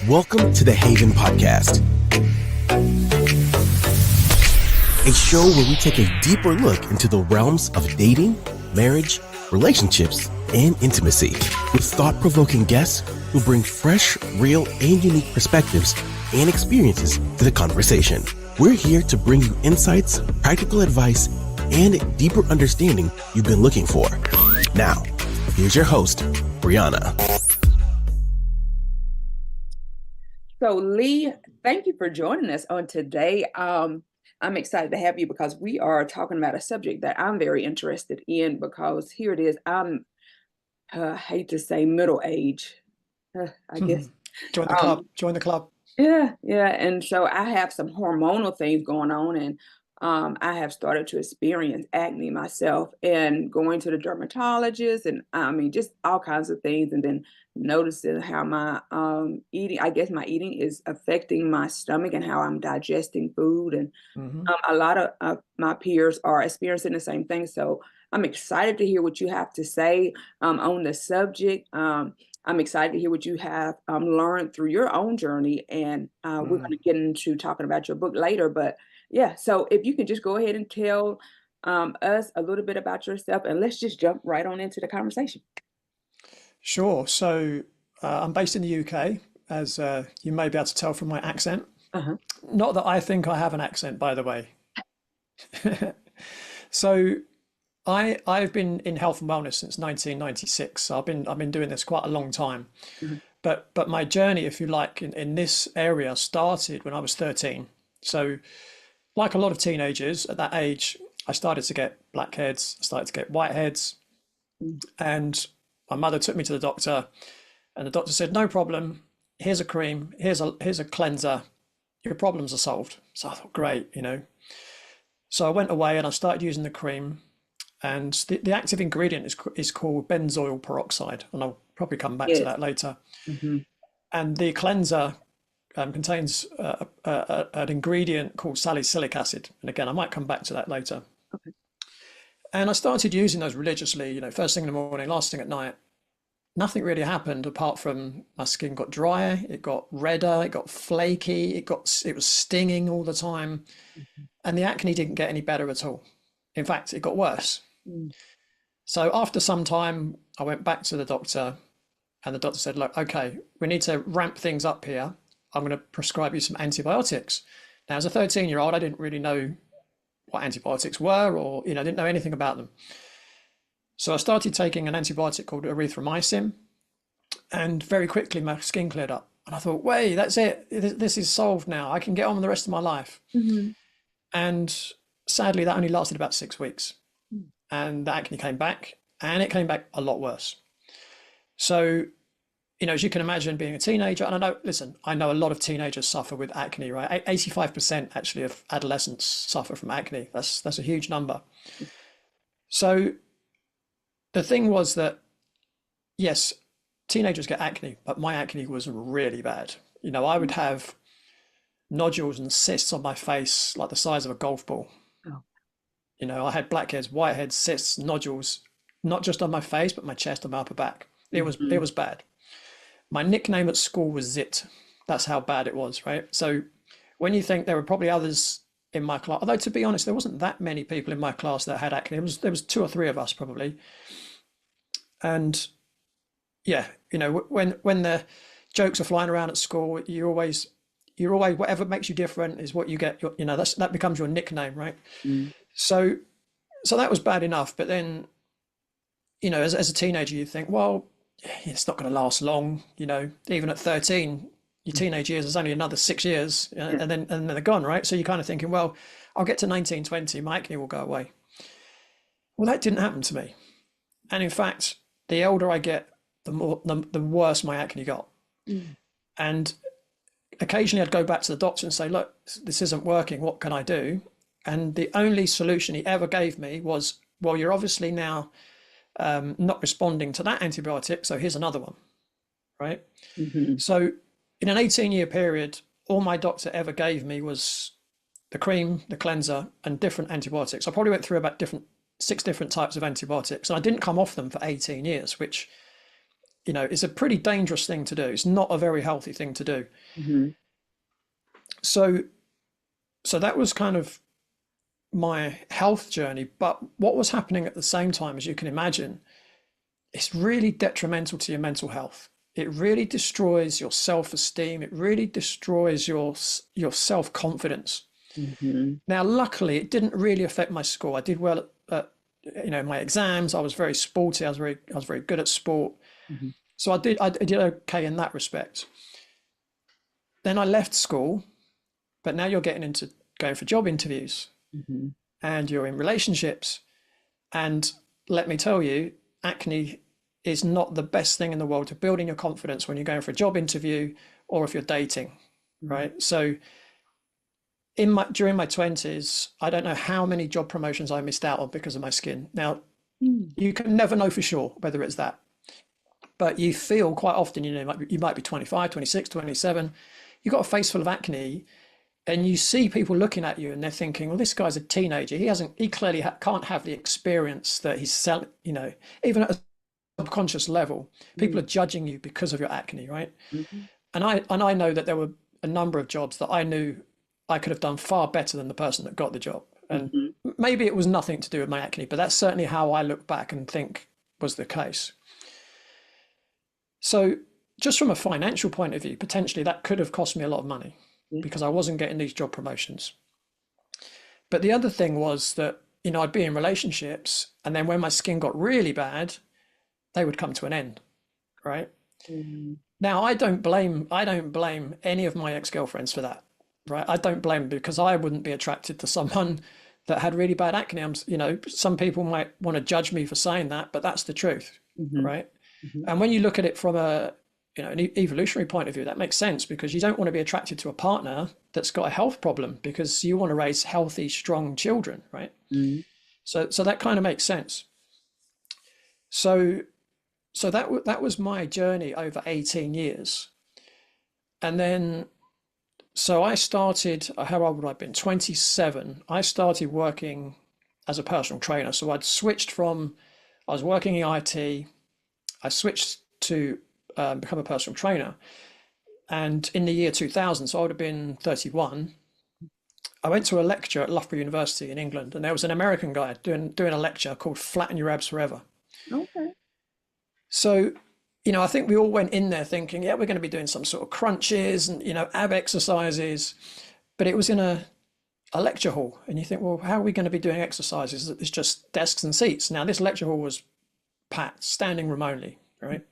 Welcome to the Haven Podcast, a show where we take a deeper look into the realms of dating, marriage, relationships, and intimacy with thought-provoking guests who bring fresh, real, and unique perspectives and experiences to the conversation. We're here to bring you insights, practical advice, and deeper understanding you've been looking for. Now, here's your host, Brianna. So Leigh, thank you for joining us on today. I'm excited to have you because we are talking about a subject that I'm very interested in because here it is. I hate to say middle age, I guess. Join the club. Join the club. Yeah. And so I have some hormonal things going on, and I have started to experience acne myself and going to the dermatologist and just all kinds of things. And then noticing how my eating, I guess my eating is affecting my stomach and how I'm digesting food. And a lot of my peers are experiencing the same thing. So I'm excited to hear what you have to say on the subject. I'm excited to hear what you have learned through your own journey. And we're going to get into talking about your book later. But yeah, so if you could just go ahead and tell us a little bit about yourself, and let's just jump right on into the conversation. Sure. So I'm based in the UK, as you may be able to tell from my accent. Not that I think I have an accent, by the way. So I've been in health and wellness since 1996. So I've been doing this quite a long time. But my journey, if you like, in this area started when I was 13. So like a lot of teenagers at that age, I started to get blackheads, I started to get whiteheads, and my mother took me to the doctor, and the doctor said, "No problem. Here's a cream. Here's a cleanser. Your problems are solved." So I thought, great, So I went away and I started using the cream, and the active ingredient is called benzoyl peroxide, and I'll probably come back to that later. And the cleanser contains an ingredient called salicylic acid, and again, I might come back to that later. And I started using those religiously, first thing in the morning, last thing at night. Nothing really happened apart from my skin got drier, it got redder, it got flaky, it was stinging all the time, and the acne didn't get any better at all. In fact, it got worse. So after some time, I went back to the doctor, and the doctor said, "Look, okay, we need to ramp things up here. I'm going to prescribe you some antibiotics." Now, as a 13-year-old, I didn't really know what antibiotics were, or I didn't know anything about them. So I started taking an antibiotic called erythromycin, and very quickly my skin cleared up. And I thought, wait, that's it. This is solved now. I can get on with the rest of my life. And sadly, that only lasted about 6 weeks. And the acne came back, and it came back a lot worse. So as you can imagine, being a teenager, and I know a lot of teenagers suffer with acne, right? 85% actually of adolescents suffer from acne. That's a huge number. So the thing was that, yes, teenagers get acne, but my acne was really bad. I would have nodules and cysts on my face like the size of a golf ball. I had blackheads, whiteheads, cysts, nodules, not just on my face, but my chest and my upper back. It was bad. My nickname at school was Zit. That's how bad it was, right? So when you think there were probably others in my class, although to be honest, there wasn't that many people in my class that had acne. There was 2 or 3 of us probably. And yeah, when the jokes are flying around at school, you're always whatever makes you different is what you get. That becomes your nickname, right? So that was bad enough. But then, as a teenager, you think, well, it's not going to last long. Even at 13, your teenage years is only another 6 years, and then they're gone, right? So you're kind of thinking, well, I'll get to 19, 20, my acne will go away. Well, that didn't happen to me. And in fact, the older I get, the worse my acne got. And occasionally I'd go back to the doctor and say, "Look, this isn't working. What can I do?" And the only solution he ever gave me was, "Well, you're obviously now not responding to that antibiotic, so here's another one," right? So in an 18-year period, all my doctor ever gave me was the cream, the cleanser, and different antibiotics. I probably went through about 6 different types of antibiotics, and I didn't come off them for 18 years, which you know, is a pretty dangerous thing to do. It's not a very healthy thing to do. Mm-hmm. So that was kind of my health journey. But what was happening at the same time, as you can imagine, it's really detrimental to your mental health. It really destroys your self-esteem. It really destroys your self-confidence. Mm-hmm. Now, luckily, it didn't really affect my school. I did well at you know, my exams. I was very sporty. I was very good at sport. Mm-hmm. So I did okay in that respect. Then I left school, but now you're getting into going for job interviews, Mm-hmm. and you're in relationships. And let me tell you, acne is not the best thing in the world to building your confidence when you're going for a job interview or if you're dating, right? So during my 20s, I don't know how many job promotions I missed out on because of my skin. Now, you can never know for sure whether it's that, but you feel quite often, you know, you might be 25, 26, 27, you've got a face full of acne, and you see people looking at you and they're thinking, well, this guy's a teenager. He clearly can't have the experience that he's selling, you know, even at a subconscious level, people are judging you because of your acne, right? Mm-hmm. And I know that there were a number of jobs that I knew I could have done far better than the person that got the job. And maybe it was nothing to do with my acne, but that's certainly how I look back and think was the case. So just from a financial point of view, potentially that could have cost me a lot of money because I wasn't getting these job promotions. But the other thing was that, you know, I'd be in relationships, and then when my skin got really bad, they would come to an end, right? Now, I don't blame any of my ex-girlfriends for that, right? I don't blame them, because I wouldn't be attracted to someone that had really bad acne. You know, some people might want to judge me for saying that, but that's the truth, right? And when you look at it from an evolutionary point of view, that makes sense, because you don't want to be attracted to a partner that's got a health problem, because you want to raise healthy, strong children, right? So that kind of makes sense. So that was my journey over 18 years. And then, so I started, how old would I have been? 27. I started working as a personal trainer. So I was working in IT. I switched to become a personal trainer. And in the year 2000, so I would have been 31, I went to a lecture at Loughborough University in England, and there was an American guy doing a lecture called Flatten Your Abs Forever. Okay. So, you know, I think we all went in there thinking, yeah, we're going to be doing some sort of crunches and, you know, ab exercises, but it was in a lecture hall, and you think, well, how are we going to be doing exercises? It's just desks and seats. Now, this lecture hall was packed, standing room only, right?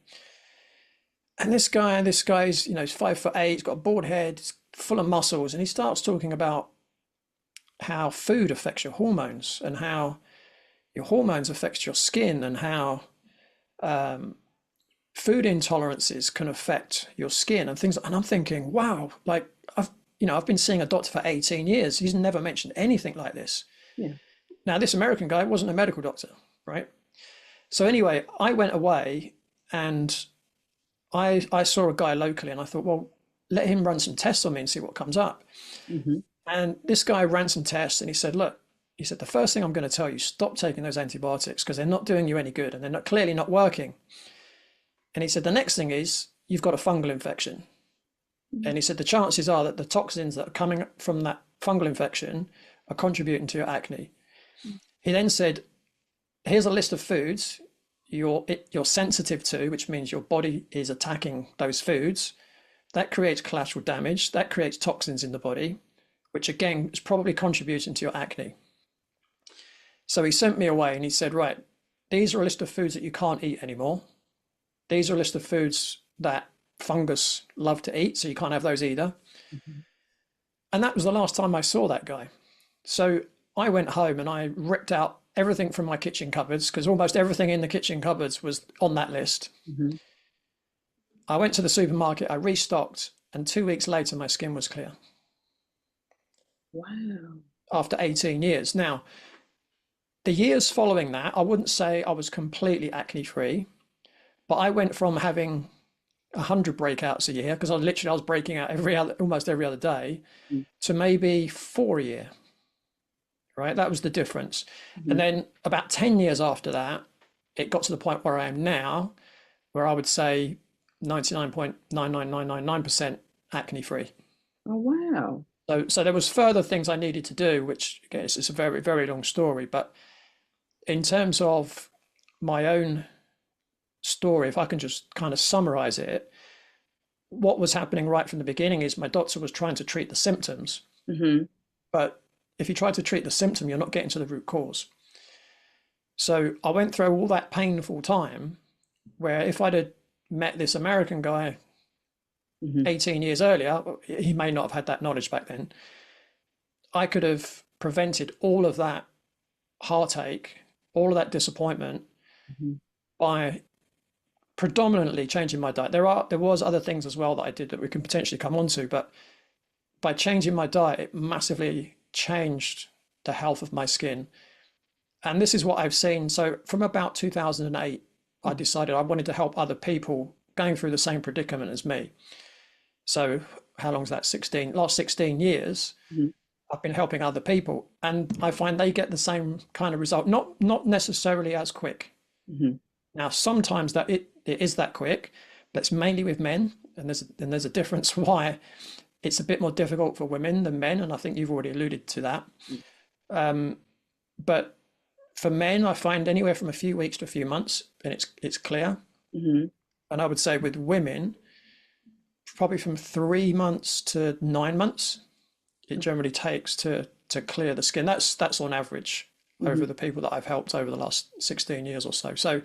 And this guy's, you know, he's 5'8", he's got a bald head, he's full of muscles, and he starts talking about how food affects your hormones, and how your hormones affects your skin, and how food intolerances can affect your skin and things. And I'm thinking, wow, like I've been seeing a doctor for 18 years. He's never mentioned anything like this. Yeah. Now, this American guy wasn't a medical doctor, right? So anyway, I went away and I saw a guy locally, and I thought, well, let him run some tests on me and see what comes up. And this guy ran some tests, and he said, look, the first thing I'm going to tell you, stop taking those antibiotics, because they're not doing you any good, and they're clearly not working. And he said, the next thing is you've got a fungal infection. And he said, the chances are that the toxins that are coming from that fungal infection are contributing to your acne. He then said, here's a list of foods you're sensitive to, which means your body is attacking those foods. That creates collateral damage. That creates toxins in the body, which again is probably contributing to your acne. So he sent me away, and he said, right, these are a list of foods that you can't eat anymore. These are a list of foods that fungus love to eat, so you can't have those either. And that was the last time I saw that guy. So I went home and I ripped out everything from my kitchen cupboards, because almost everything in the kitchen cupboards was on that list. I went to the supermarket, I restocked, and 2 weeks later, my skin was clear. Wow. After 18 years. Now, the years following that, I wouldn't say I was completely acne free, but I went from having 100 breakouts a year, because I was breaking out almost every other day, to maybe 4 a year, right? That was the difference. And then about 10 years after that, it got to the point where I am now, where I would say 99.99999% acne free. Oh, wow. So there was further things I needed to do, which again, it's a very, very long story. But in terms of my own story, if I can just kind of summarize it, what was happening right from the beginning is my doctor was trying to treat the symptoms. Mm-hmm. But if you try to treat the symptom, you're not getting to the root cause. So I went through all that painful time where if I'd have met this American guy 18 years earlier, he may not have had that knowledge back then. I could have prevented all of that heartache, all of that disappointment by predominantly changing my diet. There was other things as well that I did that we can potentially come on to, but by changing my diet, it massively changed the health of my skin. And this is what I've seen. So from about 2008, I decided I wanted to help other people going through the same predicament as me. So how long is that? Last 16 years, I've been helping other people, and I find they get the same kind of result, not necessarily as quick. Now, sometimes that it is that quick, but it's mainly with men, and there's a difference why it's a bit more difficult for women than men, and I think you've already alluded to that. But for men, I find anywhere from a few weeks to a few months, and it's clear. And I would say with women, probably from 3 months to 9 months, it generally takes to clear the skin. That's on average over the people that I've helped over the last 16 years or so. So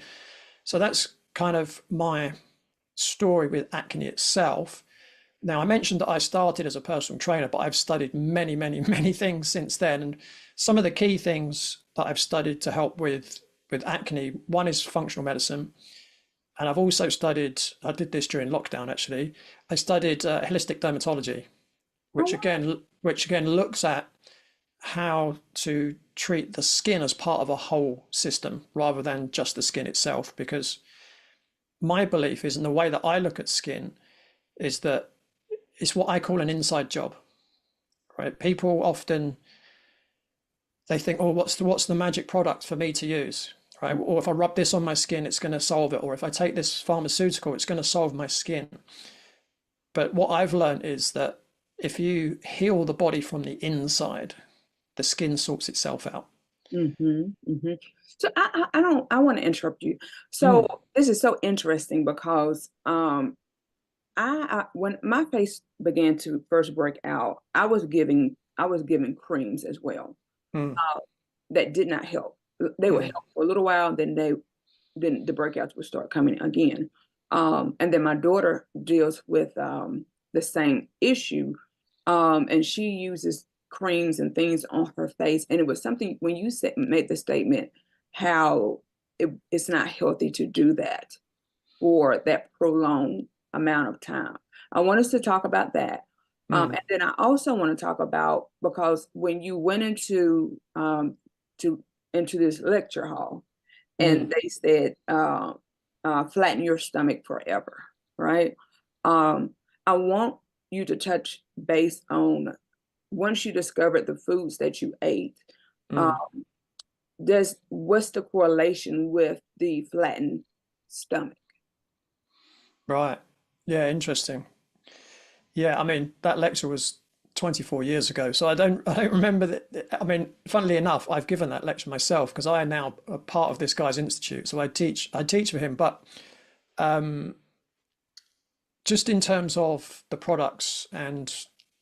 that's kind of my story with acne itself. Now, I mentioned that I started as a personal trainer, but I've studied many, many, many things since then. And some of the key things that I've studied to help with acne, one is functional medicine. And I've also studied, I did this during lockdown actually, I studied holistic dermatology, which again looks at how to treat the skin as part of a whole system rather than just the skin itself. Because my belief is, and the way that I look at skin, is that it's what I call an inside job, right? People often, they think, oh, what's the magic product for me to use? Right? Or if I rub this on my skin, it's going to solve it. Or if I take this pharmaceutical, it's going to solve my skin. But what I've learned is that if you heal the body from the inside, the skin sorts itself out. So I want to interrupt you. So this is so interesting because I when my face began to first break out, I was giving creams as well that did not help. They would help for a little while, then the breakouts would start coming again. And then my daughter deals with the same issue, and she uses creams and things on her face. And it was something when you made the statement how it's not healthy to do that for that prolonged amount of time. I want us to talk about that. And then I also want to talk about, because when you went into this lecture hall and they said flatten your stomach forever, right? I want you to touch base on, once you discovered the foods that you ate, what's the correlation with the flattened stomach? Right. Yeah, interesting. Yeah, I mean, that lecture was 24 years ago, so I don't remember that. I mean, funnily enough, I've given that lecture myself because I am now a part of this guy's institute, so I teach for him. But just in terms of the products and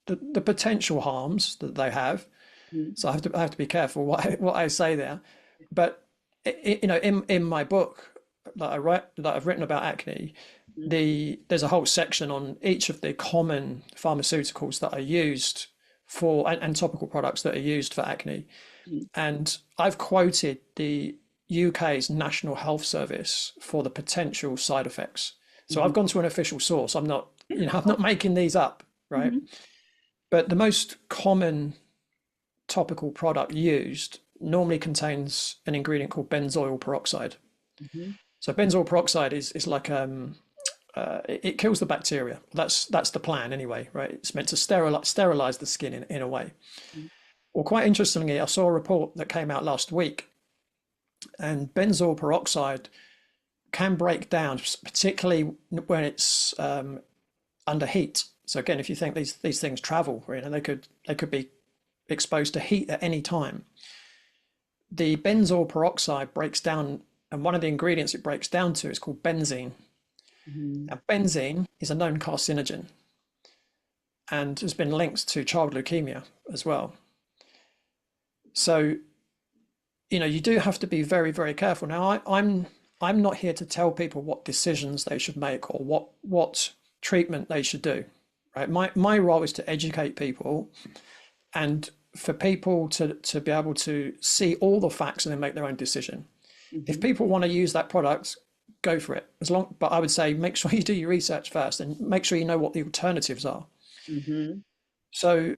the potential harms that they have, so I have to be careful what I say there. But in my book that I've written about acne, there's a whole section on each of the common pharmaceuticals that are used for, and topical products that are used for acne. And I've quoted the UK's National Health Service for the potential side effects. So I've gone to an official source. I'm not making these up, right? But the most common topical product used normally contains an ingredient called benzoyl peroxide. So benzoyl peroxide is like it kills the bacteria. That's the plan anyway, right? It's meant to sterilize the skin in a way. Well, quite interestingly, I saw a report that came out last week, and benzoyl peroxide can break down, particularly when it's under heat. So again, if you think these things travel, you know, they could be exposed to heat at any time. The benzoyl peroxide breaks down, and one of the ingredients it breaks down to is called benzene. Now, benzene is a known carcinogen and has been linked to child leukemia as well. So, you know, you do have to be very, very careful. Now, I'm not here to tell people what decisions they should make or what treatment they should do, right? My role is to educate people and for people to be able to see all the facts and then make their own decision. If people want to use that product, go for it. But I would say make sure you do your research first and make sure you know what the alternatives are. So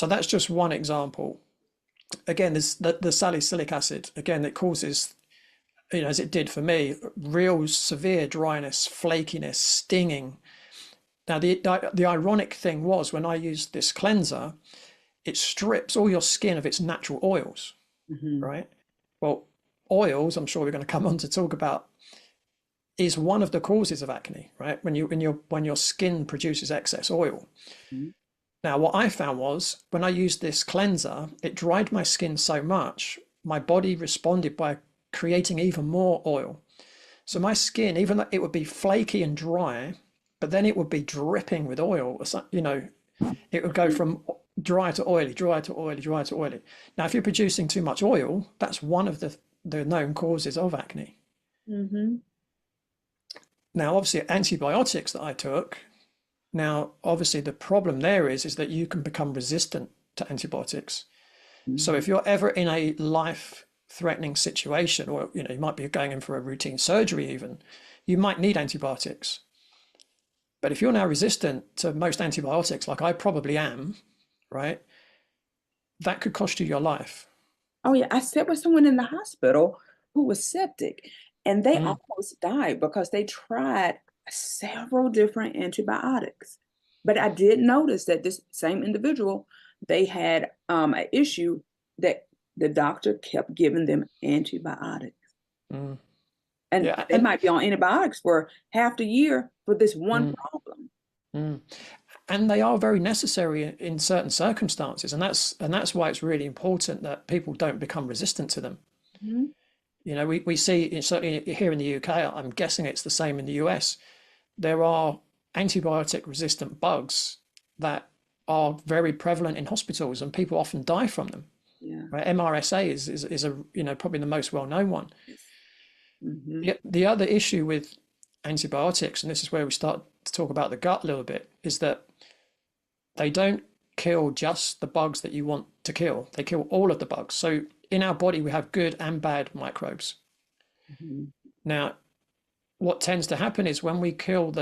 that's just one example. Again, there's the salicylic acid. Again, it causes, you know, as it did for me, real severe dryness, flakiness, stinging. Now, the ironic thing was when I used this cleanser, it strips all your skin of its natural oils, right? Well, oils, I'm sure we're going to come on to talk about, is one of the causes of acne, right? When your skin produces excess oil. Now, what I found was when I used this cleanser, it dried my skin so much, my body responded by creating even more oil. So my skin, even though it would be flaky and dry, but then it would be dripping with oil. You know, it would go from dry to oily, dry to oily, dry to oily. Now, if you're producing too much oil, that's one of the known causes of acne. Now, obviously, antibiotics that I took, now, obviously, the problem there is that you can become resistant to antibiotics. So if you're ever in a life-threatening situation, or, you know, you might be going in for a routine surgery even, you might need antibiotics. But if you're now resistant to most antibiotics, like I probably am, right, that could cost you your life. Oh, yeah. I sat with someone in the hospital who was septic, and they almost died because they tried several different antibiotics. But I did notice that this same individual, they had an issue that the doctor kept giving them antibiotics. And they might be on antibiotics for half the year for this one problem. And they are very necessary in certain circumstances, and that's why it's really important that people don't become resistant to them. You know, we see, certainly here in the UK, I'm guessing it's the same in the US, there are antibiotic resistant bugs that are very prevalent in hospitals, and people often die from them. Right? MRSA is a, you know, probably the most well-known one. The other issue with antibiotics, and this is where we start to talk about the gut a little bit, is that they don't kill just the bugs that you want to kill. They kill all of the bugs. So in our body, we have good and bad microbes. Now, what tends to happen is when we kill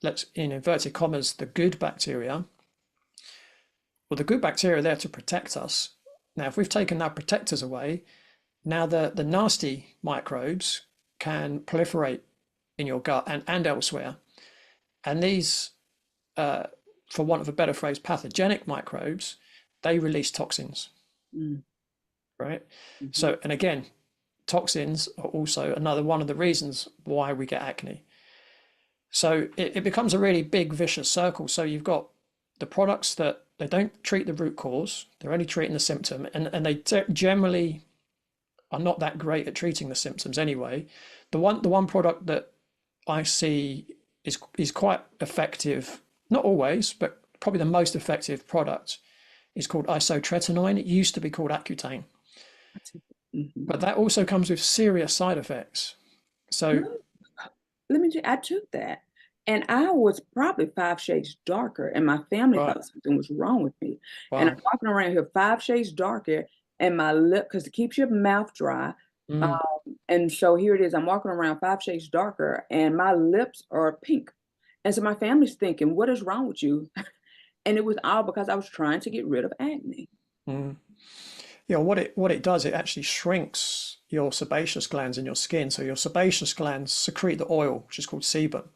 let's, in inverted commas, the good bacteria, well, the good bacteria are there to protect us. Now, if we've taken our protectors away, now the nasty microbes can proliferate in your gut and elsewhere. And these, for want of a better phrase, pathogenic microbes, they release toxins, right? So, and again, toxins are also another one of the reasons why we get acne. So it becomes a really big vicious circle. So you've got the products that they don't treat the root cause, they're only treating the symptom, and they generally are not that great at treating the symptoms anyway. The one product that I see is quite effective, not always, but probably the most effective product is called isotretinoin. It used to be called Accutane. But that also comes with serious side effects. So I took that, and I was probably 5 shades darker, and my family thought something was wrong with me. And I'm walking around here 5 shades darker, and my lip, because it keeps your mouth dry. And so here it is, I'm walking around 5 shades darker, and my lips are pink. And so my family's thinking, what is wrong with you? And it was all because I was trying to get rid of acne. Yeah, what it does, it actually shrinks your sebaceous glands in your skin. So your sebaceous glands secrete the oil, which is called sebum.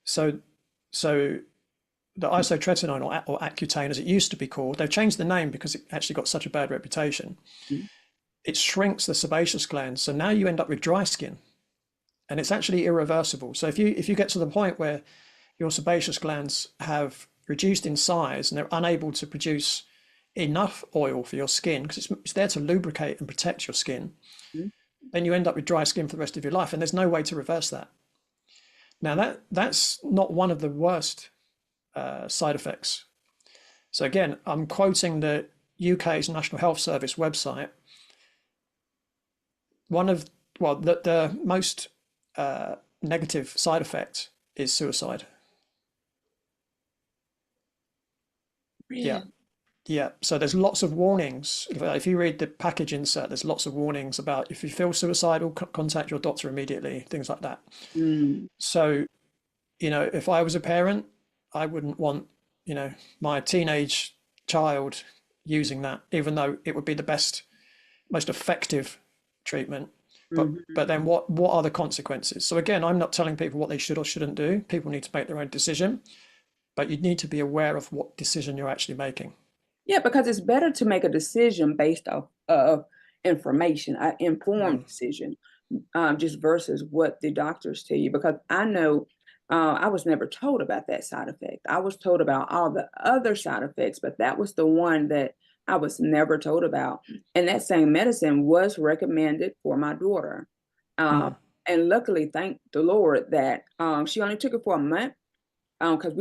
So the isotretinoin or Accutane, as it used to be called, they've changed the name because it actually got such a bad reputation. It shrinks the sebaceous glands. So now you end up with dry skin. and it's actually irreversible. So if you get to the point where your sebaceous glands have reduced in size and they're unable to produce enough oil for your skin, because it's there to lubricate and protect your skin, then you end up with dry skin for the rest of your life, and there's no way to reverse that. Now that's not one of the worst side effects. So again, I'm quoting the UK's National Health Service website. The most negative side effect is suicide. Really? Yeah. So there's lots of warnings. If you read the package insert, there's lots of warnings about if you feel suicidal, contact your doctor immediately, things like that. So, if I was a parent, I wouldn't want, my teenage child using that, even though it would be the best, most effective treatment. But then what are the consequences? So again, I'm not telling people what they should or shouldn't do. People need to make their own decision, but you need to be aware of what decision you're actually making. Yeah, because it's better to make a decision based off of information, an informed decision, just versus what the doctors tell you. Because I know I was never told about that side effect. I was told about all the other side effects, but that was the one that I was never told about. And that same medicine was recommended for my daughter. And luckily, thank the Lord that she only took it for a month. Because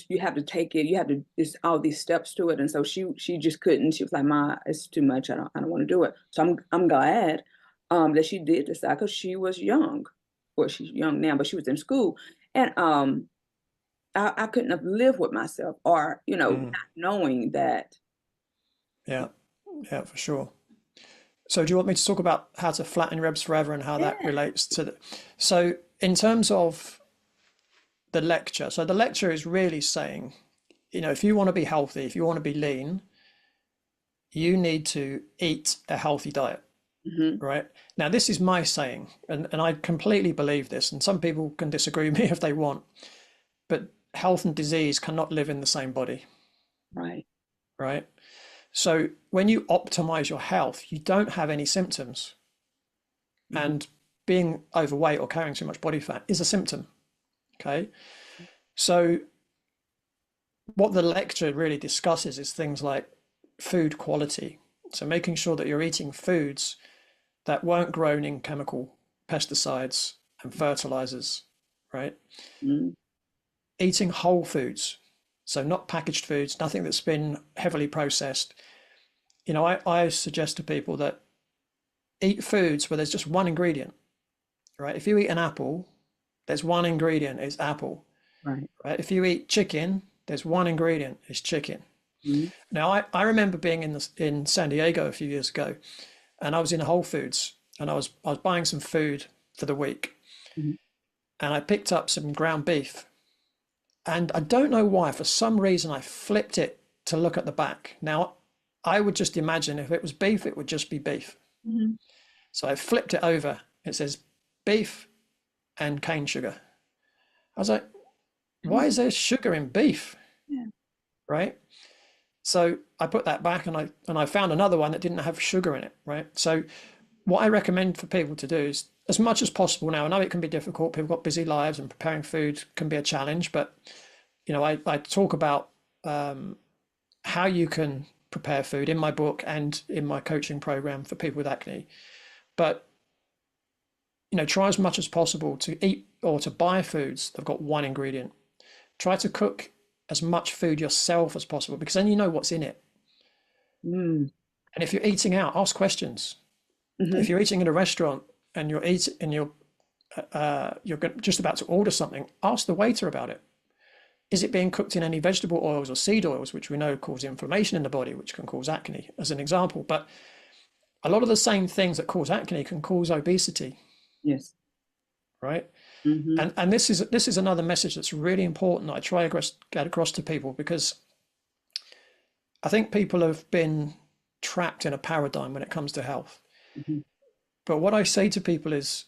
you have to take it, you have to, there's all these steps to it, and so she just couldn't. She was like, "Ma, it's too much. I don't want to do it." So I'm glad that she did decide, because she was young. Well, she's young now, but she was in school, and I couldn't have lived with myself, or not knowing that. Yeah, for sure. So do you want me to talk about how to flatten your ribs forever and how that relates to the? So in terms of the lecture. So the lecture is really saying, if you want to be healthy, if you want to be lean, you need to eat a healthy diet, right? Now, this is my saying, and I completely believe this, and some people can disagree with me if they want, but health and disease cannot live in the same body. Right? So when you optimize your health, you don't have any symptoms. And being overweight or carrying too much body fat is a symptom. Okay, so what the lecture really discusses is things like food quality. So making sure that you're eating foods that weren't grown in chemical pesticides and fertilizers, right? Eating whole foods, so not packaged foods, nothing that's been heavily processed. I suggest to people that eat foods where there's just one ingredient, right? If you eat an apple, there's one ingredient, it's apple. Right? If you eat chicken, there's one ingredient, it's chicken. Now, I remember being in San Diego a few years ago, and I was in Whole Foods, and I was buying some food for the week, and I picked up some ground beef, and I don't know why, for some reason, I flipped it to look at the back. Now, I would just imagine if it was beef, it would just be beef. So I flipped it over. It says beef and cane sugar. I was like, why is there sugar in beef? Right? So I put that back, and I found another one that didn't have sugar in it, right? So what I recommend for people to do is, as much as possible now, I know it can be difficult, people got busy lives and preparing food can be a challenge, but I talk about how you can prepare food in my book and in my coaching program for people with acne. But try as much as possible to eat or to buy foods that have got one ingredient. Try to cook as much food yourself as possible, because then you know what's in it. And if you're eating out, ask questions. If you're eating in a restaurant and you're just about to order something, ask the waiter about it. Is it being cooked in any vegetable oils or seed oils, which we know cause inflammation in the body, which can cause acne, as an example. But a lot of the same things that cause acne can cause obesity. Yes. Right. And this is another message that's really important that I try to get across to people, because I think people have been trapped in a paradigm when it comes to health. But what I say to people is,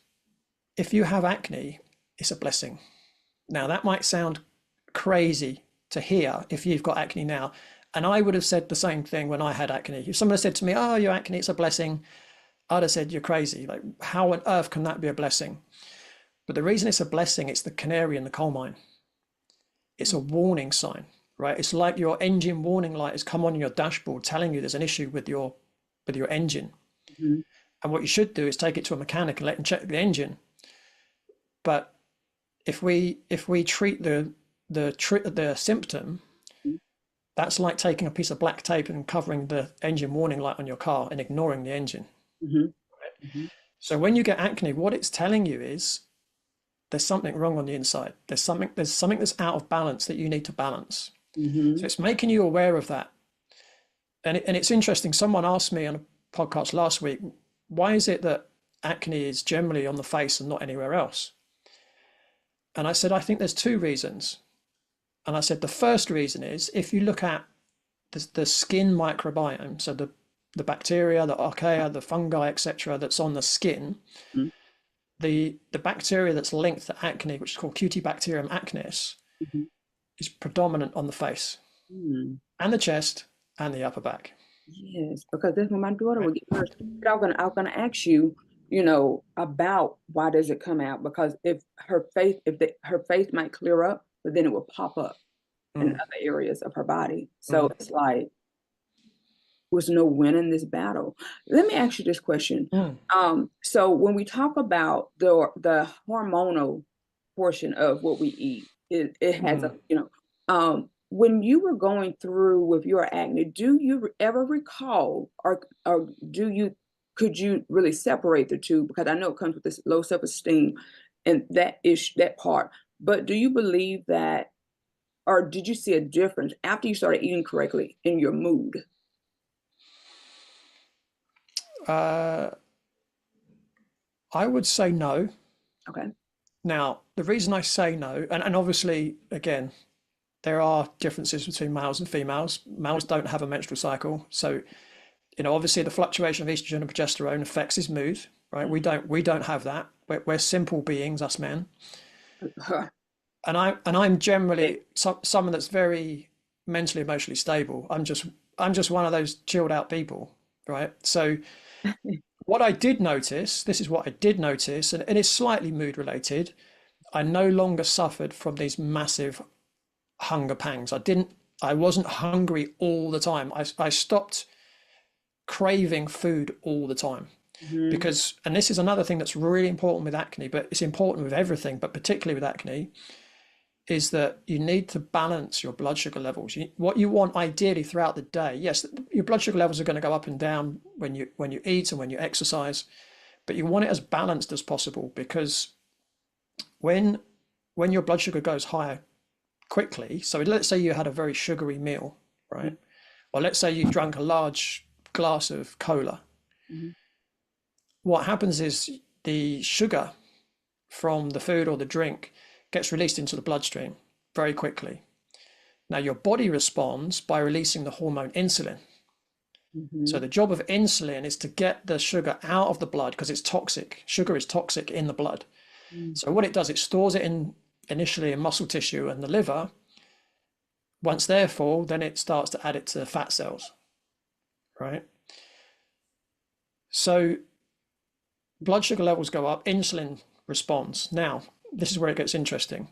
if you have acne, it's a blessing. Now, that might sound crazy to hear if you've got acne now. And I would have said the same thing when I had acne. If someone had said to me, "Oh, your acne, it's a blessing," I'd have said, "You're crazy. Like, how on earth can that be a blessing?" But the reason it's a blessing, it's the canary in the coal mine. It's a warning sign, right? It's like your engine warning light has come on your dashboard telling you there's an issue with your engine. Mm-hmm. And what you should do is take it to a mechanic and let him check the engine. But if we treat the symptom, that's like taking a piece of black tape and covering the engine warning light on your car and ignoring the engine. Mm-hmm. Right? Mm-hmm. So when you get acne, what it's telling you is there's something wrong on the inside. There's something that's out of balance that you need to balance. Mm-hmm. So it's making you aware of that. And it's interesting. Someone asked me on a podcast last week, why is it that acne is generally on the face and not anywhere else? And I said, I think there's two reasons. And I said, the first reason is if you look at the skin microbiome, so the bacteria, the archaea, the fungi, etc., that's on the skin, mm-hmm. the bacteria that's linked to acne, which is called Cutibacterium acnes, mm-hmm. is predominant on the face and the chest and the upper back. Yes, because that's when my daughter would get hers. But I was gonna ask you, about why does it come out? Because if her face might clear up, but then it will pop up in other areas of her body. So it's like was no winning this battle. Let me ask you this question. So when we talk about the hormonal portion of what we eat, it has when you were going through with your acne, do you ever recall or could you really separate the two? Because I know it comes with this low self-esteem and that part. But do you believe that, or did you see a difference after you started eating correctly in your mood? I would say no. Okay. Now, the reason I say no, and obviously, again, there are differences between males and females. Males don't have a menstrual cycle. So, obviously the fluctuation of estrogen and progesterone affects his mood, right? We don't have that. We're simple beings, us men. And I'm generally someone that's very mentally, emotionally stable. I'm just one of those chilled out people, right? So what I did notice, this is what I did notice, and it's slightly mood related. I no longer suffered from these massive hunger pangs. I wasn't hungry all the time. I stopped craving food all the time. Because, and this is another thing that's really important with acne, but it's important with everything, but particularly with acne, is that you need to balance your blood sugar levels. What you want ideally throughout the day, yes, your blood sugar levels are going to go up and down when you eat and when you exercise, but you want it as balanced as possible, because when your blood sugar goes higher quickly, so let's say you had a very sugary meal, right? Or let's say you drank a large glass of cola. What happens is the sugar from the food or the drink gets released into the bloodstream very quickly. Now your body responds by releasing the hormone insulin. So the job of insulin is to get the sugar out of the blood because it's toxic. Sugar is toxic in the blood. So what it does, it stores it initially in muscle tissue and the liver. Once they're full, then it starts to add it to fat cells, right? So blood sugar levels go up, insulin responds. Now, this is where it gets interesting.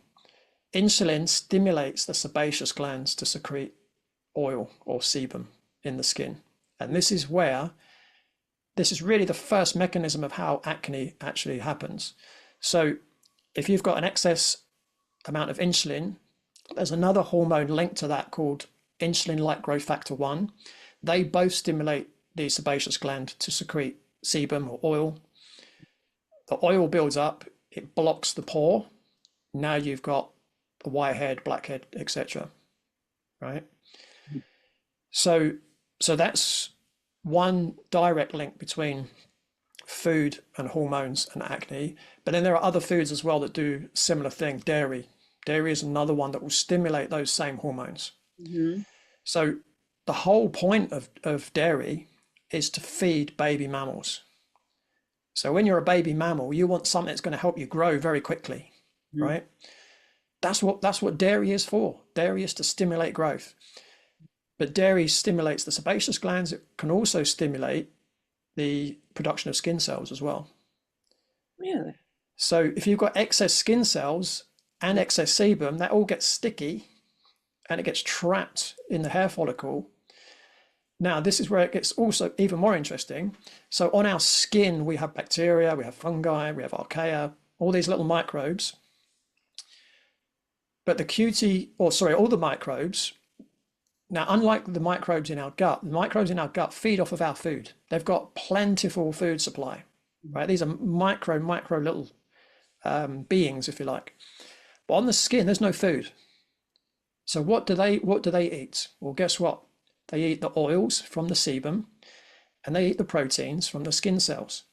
Insulin stimulates the sebaceous glands to secrete oil or sebum in the skin. And this is really the first mechanism of how acne actually happens. So if you've got an excess amount of insulin, there's another hormone linked to that called insulin-like growth factor 1. They both stimulate the sebaceous gland to secrete sebum or oil. The oil builds up, it blocks the pore. Now you've got a whitehead, blackhead, etc. Right? So that's one direct link between food and hormones and acne. But then there are other foods as well that do similar thing. Dairy is another one that will stimulate those same hormones. So the whole point of dairy is to feed baby mammals. So when you're a baby mammal, you want something that's going to help you grow very quickly, right? That's what dairy is for. Dairy is to stimulate growth. But dairy stimulates the sebaceous glands. It can also stimulate the production of skin cells as well. Really? So if you've got excess skin cells and excess sebum, that all gets sticky and it gets trapped in the hair follicle. Now, this is where it gets also even more interesting. So on our skin, we have bacteria, we have fungi, we have archaea, all these little microbes. But all the microbes, now, unlike the microbes in our gut, the microbes in our gut feed off of our food. They've got plentiful food supply, right? These are micro little beings, if you like. But on the skin, there's no food. So what do they eat? Well, guess what? They eat the oils from the sebum and they eat the proteins from the skin cells.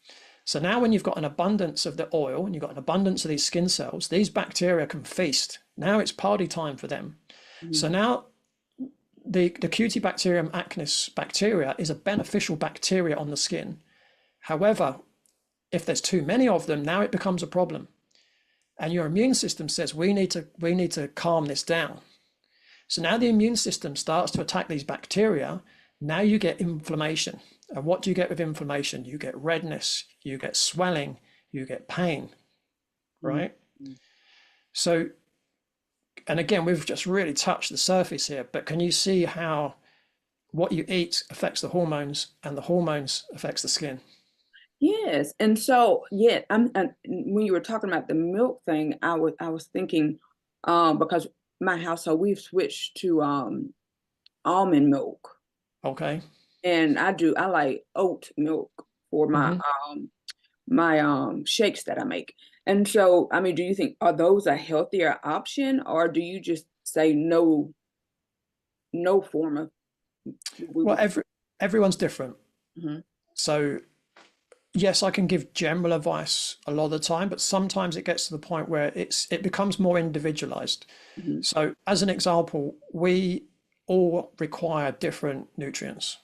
So now when you've got an abundance of the oil and you've got an abundance of these skin cells, these bacteria can feast. Now it's party time for them. So now the Cutibacterium acnes bacteria is a beneficial bacteria on the skin. However, if there's too many of them, now it becomes a problem. And your immune system says, we need to calm this down. So now the immune system starts to attack these bacteria. Now you get inflammation. And what do you get with inflammation? You get redness, you get swelling, you get pain, right? So, and again, we've just really touched the surface here, but can you see how what you eat affects the hormones and the hormones affects the skin? Yes. And so, yeah, when you were talking about the milk thing, I was thinking, because my household, we've switched to almond milk. Okay. And I like oat milk for my shakes that I make. And so, I mean, do you think, are those a healthier option, or do you just say no form of? Well, everyone's different. So yes, I can give general advice a lot of the time, but sometimes it gets to the point where it becomes more individualized. So as an example, we all require different nutrients.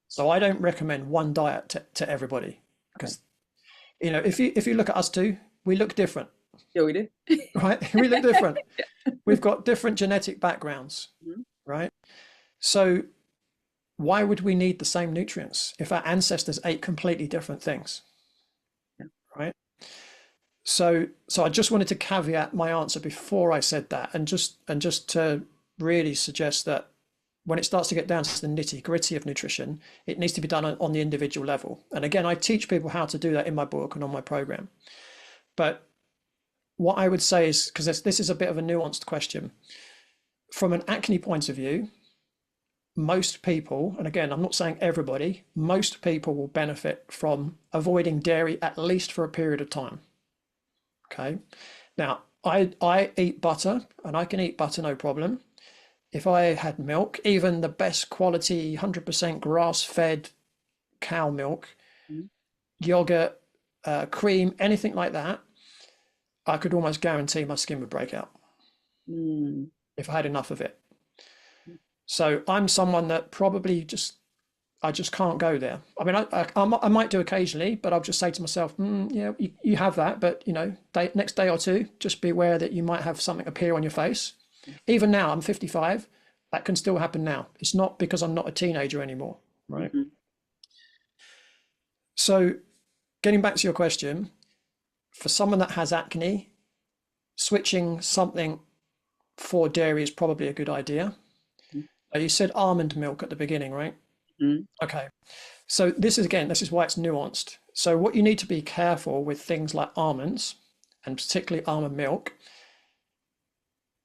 So I don't recommend one diet to everybody, because if you look at us two, we look different. Yeah, we do. Right? We look different. We've got different genetic backgrounds, right? So why would we need the same nutrients if our ancestors ate completely different things? Right? So I just wanted to caveat my answer before I said that, and just to really suggest that when it starts to get down to the nitty-gritty of nutrition, it needs to be done on the individual level. And again, I teach people how to do that in my book and on my program. But what I would say is, because this is a bit of a nuanced question, from an acne point of view, most people, and again, I'm not saying everybody, most people will benefit from avoiding dairy at least for a period of time. Okay. Now, I eat butter, and I can eat butter no problem. If I had milk, even the best quality 100% grass-fed cow milk, yogurt, cream, anything like that, I could almost guarantee my skin would break out if I had enough of it. So I'm someone that probably I just can't go there. I mean, I might do occasionally, but I'll just say to myself, yeah, you have that, but next day or two, just be aware that you might have something appear on your face. Even now, I'm 55. That can still happen now. It's not because I'm not a teenager anymore, right? So getting back to your question, for someone that has acne, switching something for dairy is probably a good idea. You said almond milk at the beginning, right? Okay. So this is why it's nuanced. So what you need to be careful with things like almonds, and particularly almond milk.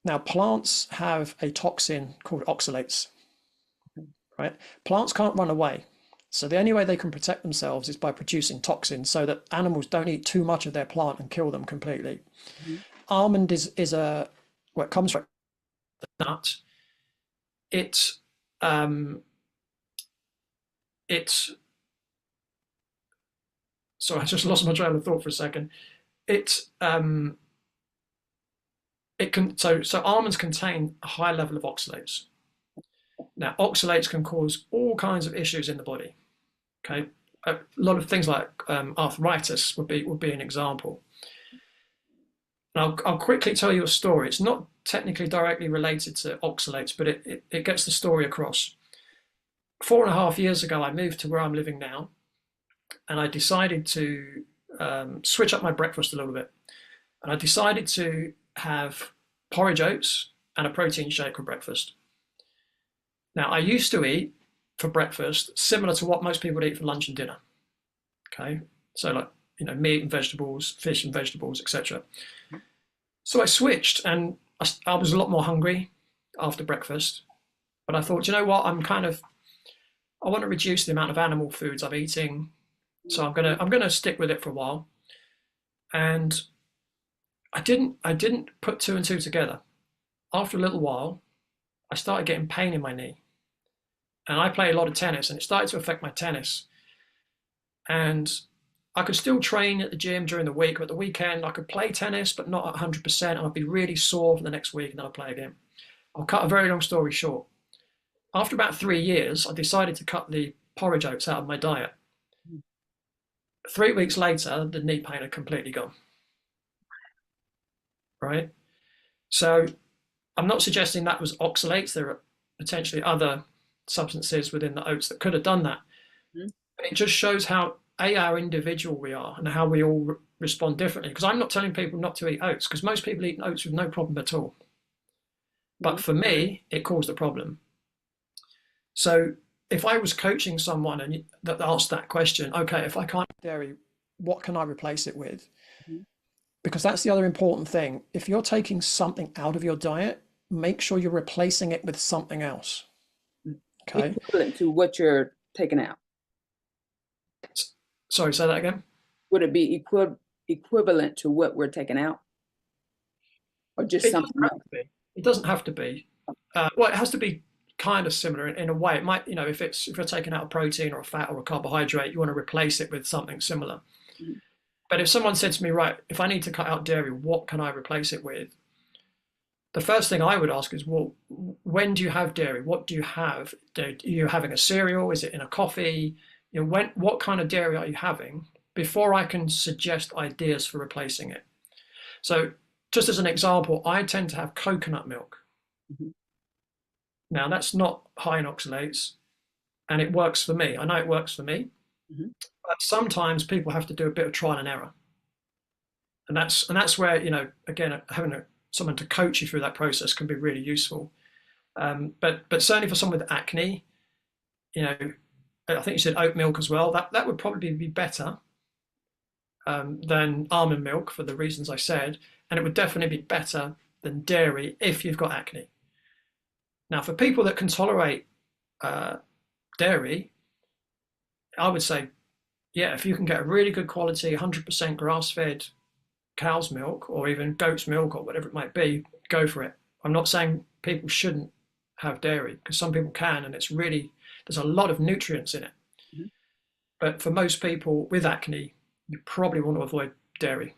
Now, plants have a toxin called oxalates, right? Plants can't run away. So the only way they can protect themselves is by producing toxins so that animals don't eat too much of their plant and kill them completely. Almond it comes from a nut. It's sorry, I just lost my train of thought for a second. So almonds contain a high level of oxalates. Now, oxalates can cause all kinds of issues in the body. Okay, a lot of things like arthritis would be an example. And I'll quickly tell you a story. It's not technically directly related to oxalates, but it gets the story across. 4.5 years ago, I moved to where I'm living now, and I decided to switch up my breakfast a little bit. And I decided to have porridge oats and a protein shake for breakfast. Now, I used to eat for breakfast similar to what most people eat for lunch and dinner. Okay, so like, meat and vegetables, fish and vegetables, etc. So I switched, and I was a lot more hungry after breakfast. But I thought, you know what, I want to reduce the amount of animal foods I'm eating, so I'm gonna stick with it for a while. And I didn't put two and two together. After a little while, I started getting pain in my knee, and I play a lot of tennis, and it started to affect my tennis. And I could still train at the gym during the week, but the weekend I could play tennis, but not at 100%, and I'd be really sore for the next week, and then I'd play again. I'll cut a very long story short. After about 3 years, I decided to cut the porridge oats out of my diet. 3 weeks later, the knee pain had completely gone. Right? So I'm not suggesting that was oxalates. There are potentially other substances within the oats that could have done that. But it just shows how our individual we are and how we all respond differently. Because I'm not telling people not to eat oats, because most people eat oats with no problem at all. But for me, it caused a problem. So if I was coaching someone and that asked that question, okay, if I can't have dairy, what can I replace it with? Because that's the other important thing. If you're taking something out of your diet, make sure you're replacing it with something else. Okay. Equivalent to what you're taking out. Sorry, say that again. Would it be equivalent to what we're taking out? Or just something else? It doesn't have to be. Well, it has to be kind of similar in a way. It might, if you're taking out a protein or a fat or a carbohydrate, you want to replace it with something similar. But if someone said to me, right, if I need to cut out dairy, what can I replace it with? The first thing I would ask is, well, when do you have dairy? What do you have? Are you having a cereal? Is it in a coffee? What kind of dairy are you having before I can suggest ideas for replacing it? So just as an example, I tend to have coconut milk. Now, that's not high in oxalates, and it works for me. I know it works for me. But sometimes people have to do a bit of trial and error. And that's where, again, having someone to coach you through that process can be really useful. But certainly for someone with acne, I think you said oat milk as well. That would probably be better than almond milk for the reasons I said. And it would definitely be better than dairy if you've got acne. Now, for people that can tolerate dairy, I would say, yeah, if you can get a really good quality, 100% grass-fed cow's milk or even goat's milk or whatever it might be, go for it. I'm not saying people shouldn't have dairy, because some people can, and there's a lot of nutrients in it. But for most people with acne, you probably want to avoid dairy.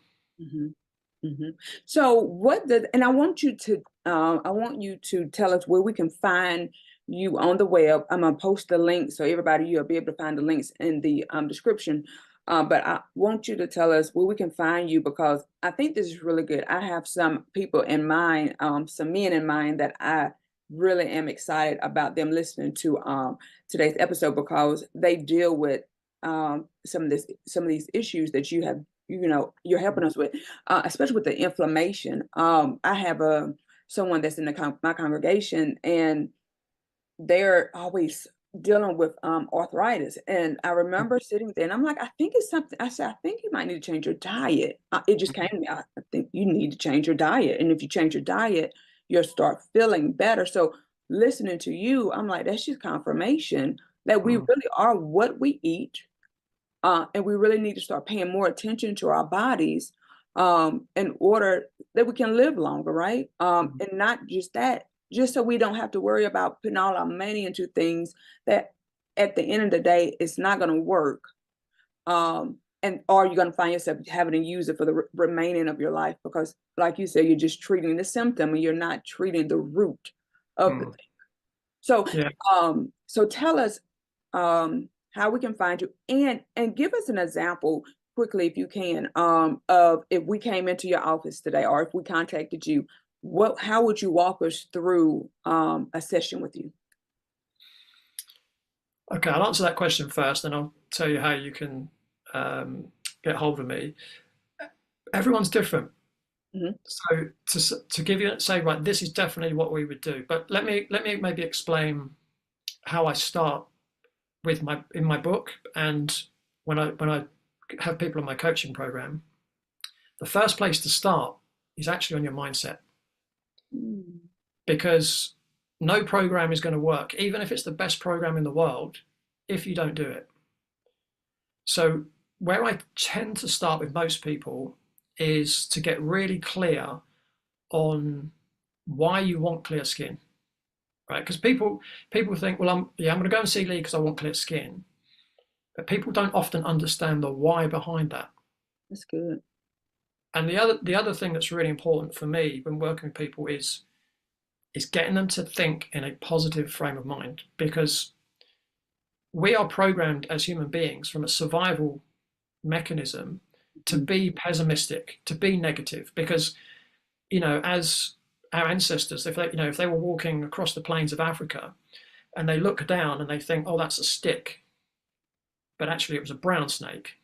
So and I want you to tell us where we can find you on the web. I'm gonna post the link so you'll be able to find the links in the description. But I want you to tell us where we can find you, because I think this is really good. I have some people in mind, some men in mind that I really am excited about them listening to today's episode, because they deal with some of these issues that you have, you're helping us with, especially with the inflammation. I have someone that's in my congregation, and they're always dealing with arthritis. And I remember sitting there and I'm like, I think it's something. I said, I think you might need to change your diet. It just came to me. I think you need to change your diet. And if you change your diet, you'll start feeling better. So listening to you, I'm like, that's just confirmation that we really are what we eat. And we really need to start paying more attention to our bodies in order that we can live longer, right? And not just that, just so we don't have to worry about putting all our money into things that at the end of the day, it's not going to work. Or you're going to find yourself having to use it for the remaining of your life, because like you said, you're just treating the symptom and you're not treating the root of the thing. So, so tell us how we can find you, and give us an example quickly, if you can, of if we came into your office today, or if we contacted you, how would you walk us through a session with you? Okay, I'll answer that question first, and I'll tell you how you can get hold of me. Everyone's different. Mhm. So to give you, say, right, this is definitely what we would do. But let me maybe explain how I start with in my book, and when I have people on my coaching program. The first place to start is actually on your mindset, Mm. because no program is going to work, even if it's the best program in the world, if you don't do it. So where I tend to start with most people is to get really clear on why you want clear skin, right? Because people think, well, I'm going to go and see Leigh because I want clear skin, but people don't often understand the why behind that. That's good. And the other thing that's really important for me when working with people is getting them to think in a positive frame of mind, because we are programmed as human beings from a survival mechanism to Mhm. be pessimistic, to be negative, because as our ancestors, if they were walking across the plains of Africa and they look down and they think, oh, that's a stick, but actually it was a brown snake,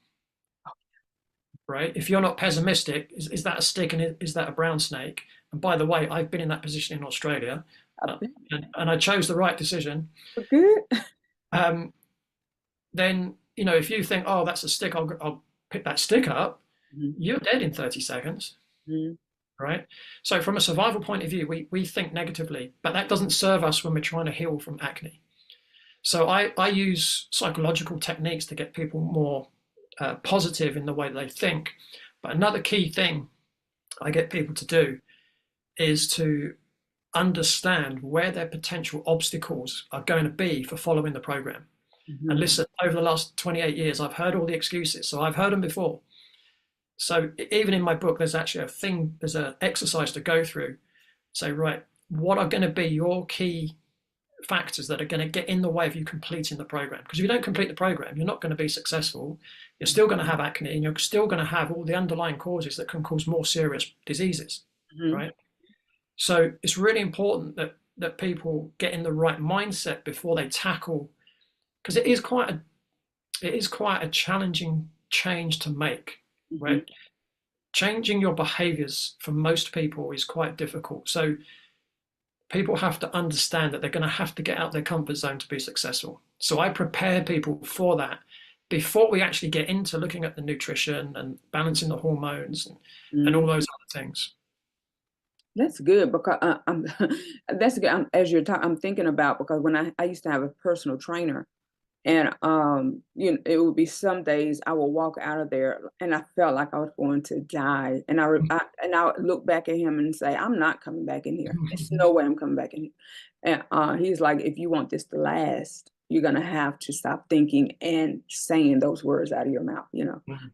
right? If you're not pessimistic, is that a stick and is that a brown snake? And by the way, I've been in that position in Australia, I bet. and I chose the right decision. Good. Um, then if you think, oh, that's a stick, I'll pick that stick up, Mhm. you're dead in 30 seconds, Mhm. right? So from a survival point of view, we think negatively, but that doesn't serve us when we're trying to heal from acne. So I use psychological techniques to get people more positive in the way they think. But another key thing I get people to do is to understand where their potential obstacles are going to be for following the program. And Mhm. listen, over the last 28 years, I've heard all the excuses. So I've heard them before. So even in my book, there's actually there's an exercise to go through. Say, right, what are going to be your key factors that are going to get in the way of you completing the program? Because if you don't complete the program, you're not going to be successful. You're still going to have acne, and you're still going to have all the underlying causes that can cause more serious diseases, Mhm. right? So it's really important that people get in the right mindset before they tackle, because it is quite a challenging change to make, Mhm. right? Changing your behaviors for most people is quite difficult. So people have to understand that they're going to have to get out their comfort zone to be successful. So I prepare people for that before we actually get into looking at the nutrition and balancing the hormones and all Mhm. those other things. That's good because I'm that's good. As you're talking, I'm thinking about because when I used to have a personal trainer, and it would be some days I would walk out of there and I felt like I was going to die, and I would look back at him and say, I'm not coming back in here. There's no way I'm coming back in here. And he's like, if you want this to last, you're gonna have to stop thinking and saying those words out of your mouth,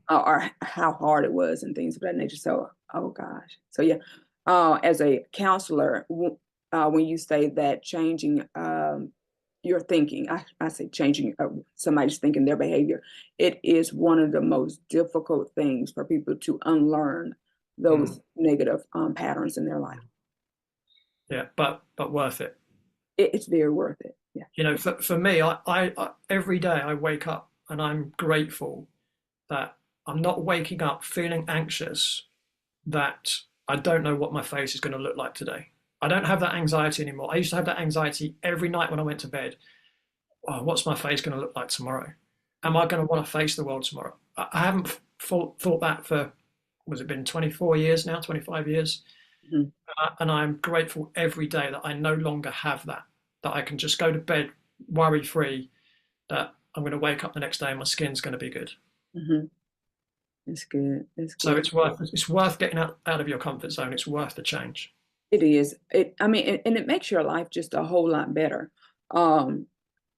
or how hard it was and things of that nature. So, oh gosh, so yeah. As a counselor, when you say that changing your thinking, I say changing somebody's thinking, their behavior, it is one of the most difficult things for people to unlearn those negative patterns in their life. Yeah, but worth it. It's very worth it. Yeah. For me, I every day I wake up and I'm grateful that I'm not waking up feeling anxious that I don't know what my face is going to look like today. I don't have that anxiety anymore. I used to have that anxiety every night when I went to bed. Oh, what's my face going to look like tomorrow? Am I going to want to face the world tomorrow? I haven't thought that for, was it been 24 years now, 25 years? Mhm. And I'm grateful every day that I no longer have that I can just go to bed worry free, that I'm going to wake up the next day and my skin's going to be good. Mhm. It's good. It's So good. it's worth getting out of your comfort zone. It's worth the change. It is. I mean, and it makes your life just a whole lot better. Um,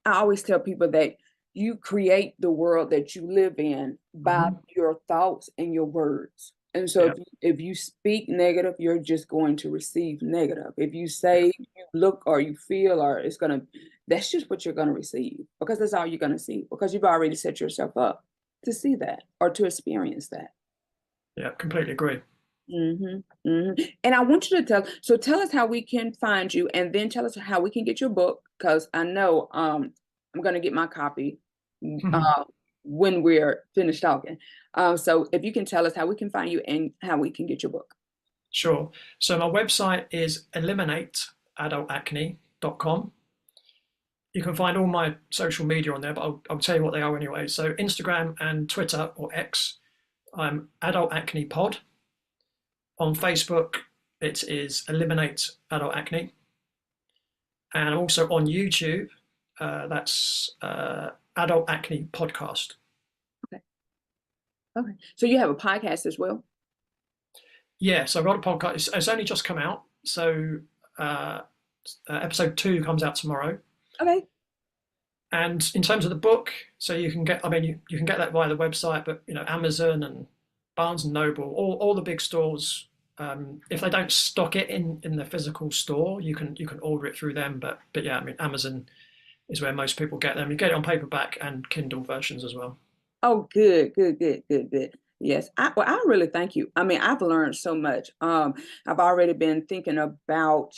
I always tell people that you create the world that you live in by Mhm. your thoughts and your words. And so Yeah, if you speak negative, you're just going to receive negative. If you yeah, say you look or you feel or that's just what you're gonna receive, because that's all you're gonna see, because you've already set yourself up to see that or to experience that. yeah, completely agree. And I want you to tell us how we can find you, and then tell us how we can get your book, because I know I'm gonna get my copy uh when we're finished talking. So if you can tell us how we can find you and how we can get your book. Sure. So my website is eliminateadultacne.com. You can find all my social media on there, but I'll tell you what they are anyway. So Instagram and Twitter, or X, I'm Adult Acne Pod. On Facebook, it is Eliminate Adult Acne. And also on YouTube, that's Adult Acne Podcast. Okay. So you have a podcast as well? Yeah, so I've got a podcast. It's only just come out. So episode 2 comes out tomorrow. Okay. And in terms of the book, so you can get, you can get that via the website, but Amazon and Barnes and Noble, all the big stores, if they don't stock it in the physical store, you can order it through them. But yeah, Amazon is where most people get them. You get it on paperback and Kindle versions as well. Oh, good. Yes, I really thank you. I've learned so much. I've already been thinking about,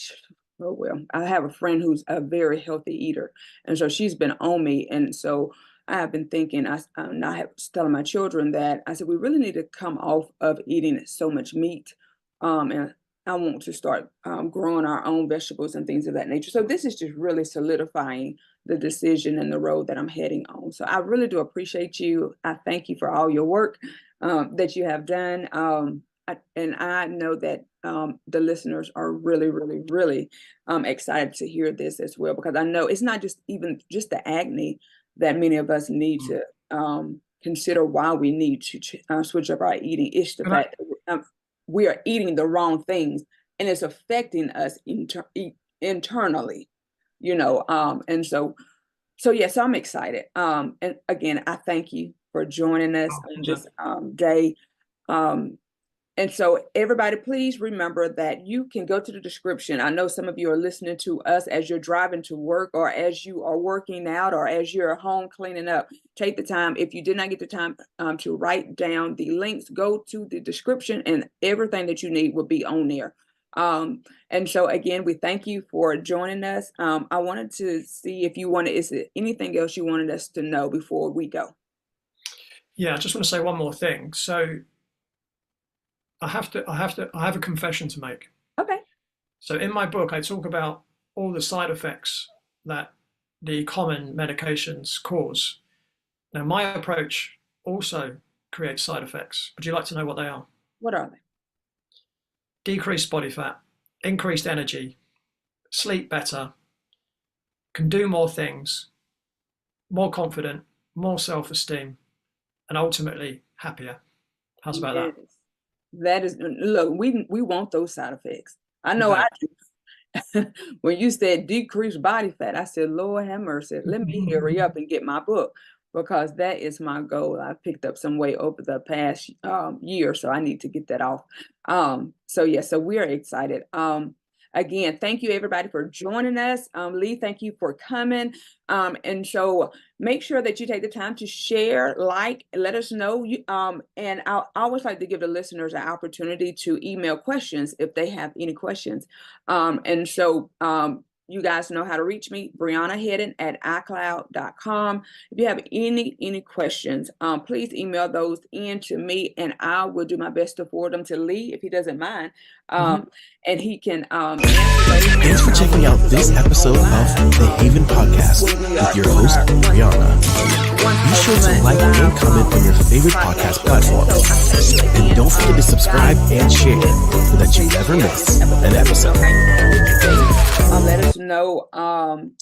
I have a friend who's a very healthy eater, and so she's been on me, and so I have been thinking, I have telling my children that I said we really need to come off of eating so much meat, and I want to start growing our own vegetables and things of that nature. So this is just really solidifying the decision and the road that I'm heading on. So I really do appreciate you. I thank you for all your work that you have done. And I know that the listeners are really, really, really excited to hear this as well, because I know it's not just the acne that many of us need to consider why we need to switch up our eating. It's the fact that we are eating the wrong things, and it's affecting us internally, and so yes, I'm excited. And again, I thank you for joining us on this day. And so everybody, please remember that you can go to the description. I know some of you are listening to us as you're driving to work, or as you are working out, or as you're home cleaning up. Take the time. If you did not get the time to write down the links, go to the description, and everything that you need will be on there. And so again, we thank you for joining us. I wanted to see if is there anything else you wanted us to know before we go? Yeah, I just want to say one more thing. So I have a confession to make. Okay. So in my book, I talk about all the side effects that the common medications cause. Now, my approach also creates side effects. Would you like to know what they are? What are they? Decreased body fat, increased energy, sleep better, can do more things, more confident, more self-esteem, and ultimately happier. How's about that? That is, look, we want those side effects. I know I do. When you said decreased body fat, I said, Lord have mercy, let me hurry up and get my book, because that is my goal. I picked up some weight over the past year, so I need to get that off. So we're excited. Again, thank you everybody for joining us. Leigh, thank you for coming. And so make sure that you take the time to share, let us know. And I always like to give the listeners an opportunity to email questions if they have any questions. And so you guys know how to reach me, briannahedden@icloud.com. If you have any questions, please email those in to me, and I will do my best to forward them to Leigh if he doesn't mind. And he can answer those. Thanks for checking out this episode of The Haven Podcast with your host, Brianna. Be sure to like and comment on your favorite podcast platforms. And don't forget to subscribe and share so that you never miss an episode. Let us know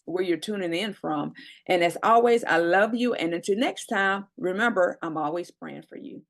where you're tuning in from. And as always, I love you. And until next time, remember, I'm always praying for you.